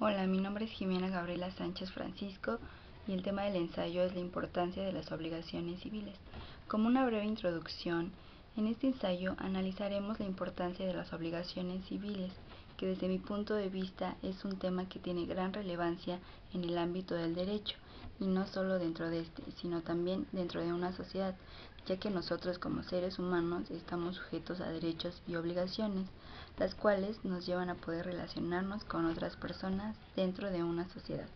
Hola, mi nombre es Jimena Gabriela Sánchez Francisco y el tema del ensayo es la importancia de las obligaciones civiles. Como una breve introducción, en este ensayo analizaremos la importancia de las obligaciones civiles, que desde mi punto de vista es un tema que tiene gran relevancia en el ámbito del derecho, y no solo dentro de este, sino también dentro de una sociedad, ya que nosotros como seres humanos estamos sujetos a derechos y obligaciones, las cuales nos llevan a poder relacionarnos con otras personas dentro de una sociedad.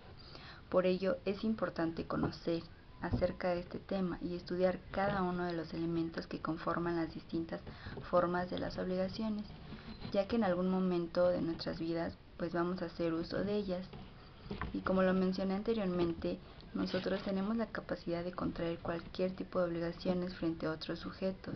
Por ello es importante conocer acerca de este tema y estudiar cada uno de los elementos que conforman las distintas formas de las obligaciones, ya que en algún momento de nuestras vidas pues vamos a hacer uso de ellas. Y como lo mencioné anteriormente, nosotros tenemos la capacidad de contraer cualquier tipo de obligaciones frente a otros sujetos.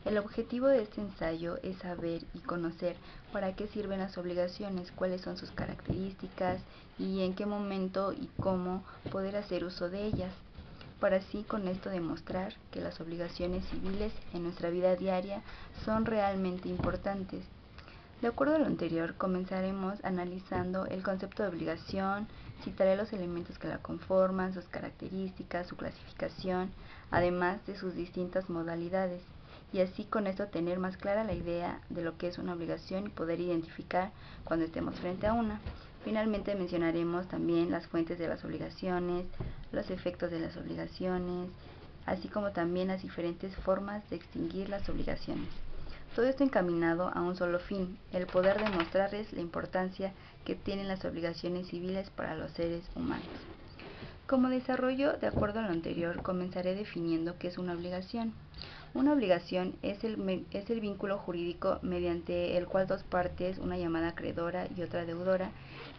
El objetivo de este ensayo es saber y conocer para qué sirven las obligaciones, cuáles son sus características y en qué momento y cómo poder hacer uso de ellas, para así con esto demostrar que las obligaciones civiles en nuestra vida diaria son realmente importantes. De acuerdo a lo anterior, comenzaremos analizando el concepto de obligación, citaré los elementos que la conforman, sus características, su clasificación, además de sus distintas modalidades, y así con esto tener más clara la idea de lo que es una obligación y poder identificar cuando estemos frente a una. Finalmente mencionaremos también las fuentes de las obligaciones, los efectos de las obligaciones, así como también las diferentes formas de extinguir las obligaciones. Todo esto encaminado a un solo fin, el poder demostrarles la importancia que tienen las obligaciones civiles para los seres humanos. Como desarrollo, de acuerdo a lo anterior, comenzaré definiendo qué es una obligación. Una obligación es el vínculo jurídico mediante el cual dos partes, una llamada acreedora y otra deudora,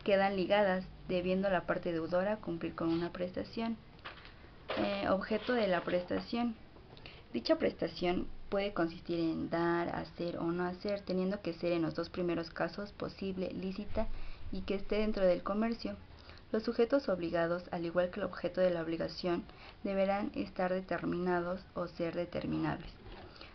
quedan ligadas, debiendo la parte deudora cumplir con una prestación. Objeto de la prestación. Dicha prestación puede consistir en dar, hacer o no hacer, teniendo que ser en los dos primeros casos posible, lícita y que esté dentro del comercio. Los sujetos obligados, al igual que el objeto de la obligación, deberán estar determinados o ser determinables.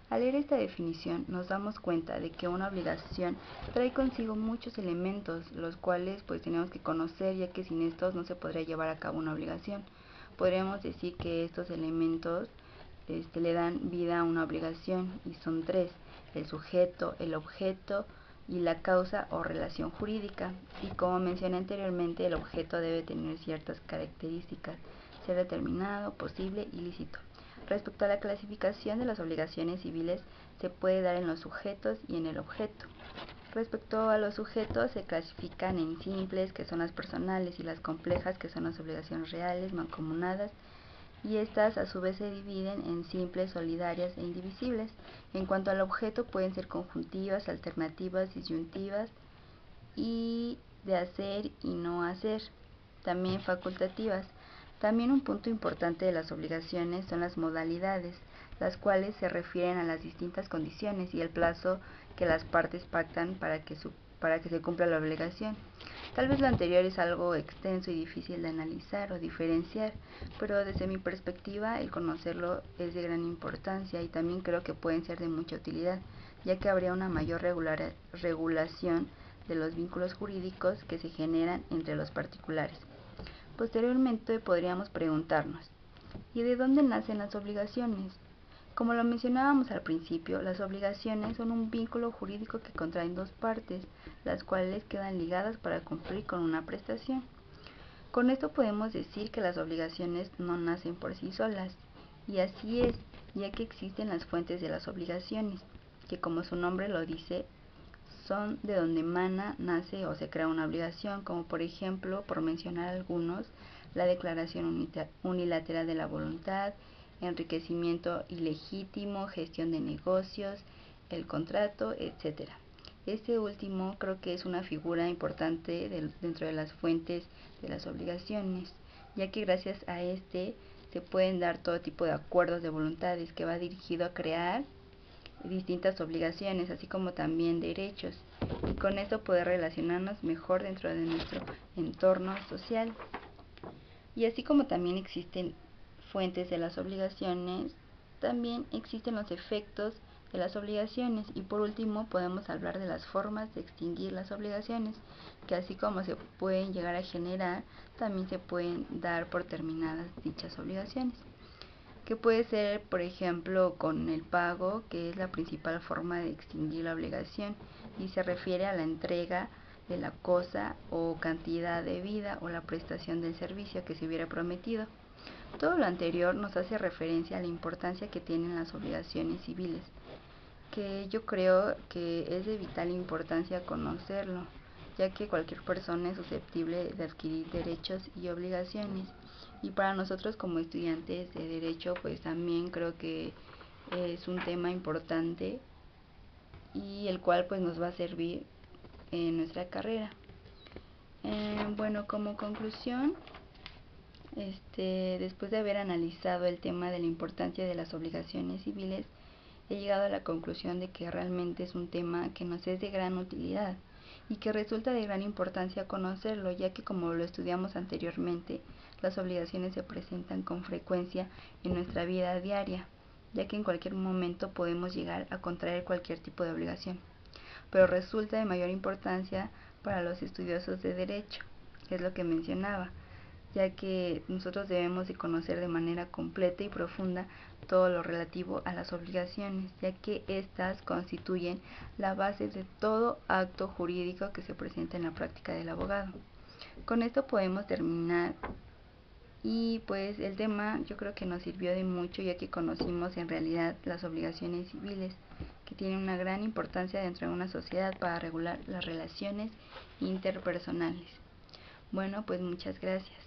Al leer esta definición nos damos cuenta de que una obligación trae consigo muchos elementos, los cuales pues tenemos que conocer, ya que sin estos no se podría llevar a cabo una obligación. Podríamos decir que estos elementos le dan vida a una obligación y son tres: el sujeto, el objeto y la causa o relación jurídica. Y como mencioné anteriormente, el objeto debe tener ciertas características: ser determinado, posible y lícito. Respecto a la clasificación de las obligaciones civiles, se puede dar en los sujetos y en el objeto. Respecto a los sujetos, se clasifican en simples, que son las personales, y las complejas, que son las obligaciones reales, mancomunadas, y estas a su vez se dividen en simples, solidarias e indivisibles. En cuanto al objeto, pueden ser conjuntivas, alternativas, disyuntivas y de hacer y no hacer, también facultativas. También un punto importante de las obligaciones son las modalidades, las cuales se refieren a las distintas condiciones y el plazo que las partes pactan para que se cumpla la obligación. Tal vez lo anterior es algo extenso y difícil de analizar o diferenciar, pero desde mi perspectiva el conocerlo es de gran importancia y también creo que pueden ser de mucha utilidad, ya que habría una mayor regulación de los vínculos jurídicos que se generan entre los particulares. Posteriormente podríamos preguntarnos, ¿y de dónde nacen las obligaciones? Como lo mencionábamos al principio, las obligaciones son un vínculo jurídico que contraen dos partes, las cuales quedan ligadas para cumplir con una prestación. Con esto podemos decir que las obligaciones no nacen por sí solas, y así es, ya que existen las fuentes de las obligaciones, que como su nombre lo dice, son de donde emana, nace o se crea una obligación, como por ejemplo, por mencionar algunos, la declaración unilateral de la voluntad, enriquecimiento ilegítimo, gestión de negocios, el contrato, etc. Este último creo que es una figura importante dentro de las fuentes de las obligaciones, ya que gracias a este se pueden dar todo tipo de acuerdos de voluntades que va dirigido a crear distintas obligaciones, así como también derechos, y con esto poder relacionarnos mejor dentro de nuestro entorno social. Y así como también existen fuentes de las obligaciones, también existen los efectos de las obligaciones. Y por último podemos hablar de las formas de extinguir las obligaciones, que así como se pueden llegar a generar, también se pueden dar por terminadas dichas obligaciones, que puede ser, por ejemplo, con el pago, que es la principal forma de extinguir la obligación y se refiere a la entrega de la cosa o cantidad debida o la prestación del servicio que se hubiera prometido. Todo lo anterior nos hace referencia a la importancia que tienen las obligaciones civiles, que yo creo que es de vital importancia conocerlo, ya que cualquier persona es susceptible de adquirir derechos y obligaciones. Y para nosotros como estudiantes de derecho, pues también creo que es un tema importante y el cual pues nos va a servir en nuestra carrera. Bueno, como conclusión, después de haber analizado el tema de la importancia de las obligaciones civiles, he llegado a la conclusión de que realmente es un tema que nos es de gran utilidad y que resulta de gran importancia conocerlo, ya que como lo estudiamos anteriormente, las obligaciones se presentan con frecuencia en nuestra vida diaria, ya que en cualquier momento podemos llegar a contraer cualquier tipo de obligación, pero resulta de mayor importancia para los estudiosos de derecho, que es lo que mencionaba, ya que nosotros debemos de conocer de manera completa y profunda todo lo relativo a las obligaciones, ya que éstas constituyen la base de todo acto jurídico que se presenta en la práctica del abogado. Con esto podemos terminar y pues el tema yo creo que nos sirvió de mucho, ya que conocimos en realidad las obligaciones civiles, que tienen una gran importancia dentro de una sociedad para regular las relaciones interpersonales. Bueno, pues muchas gracias.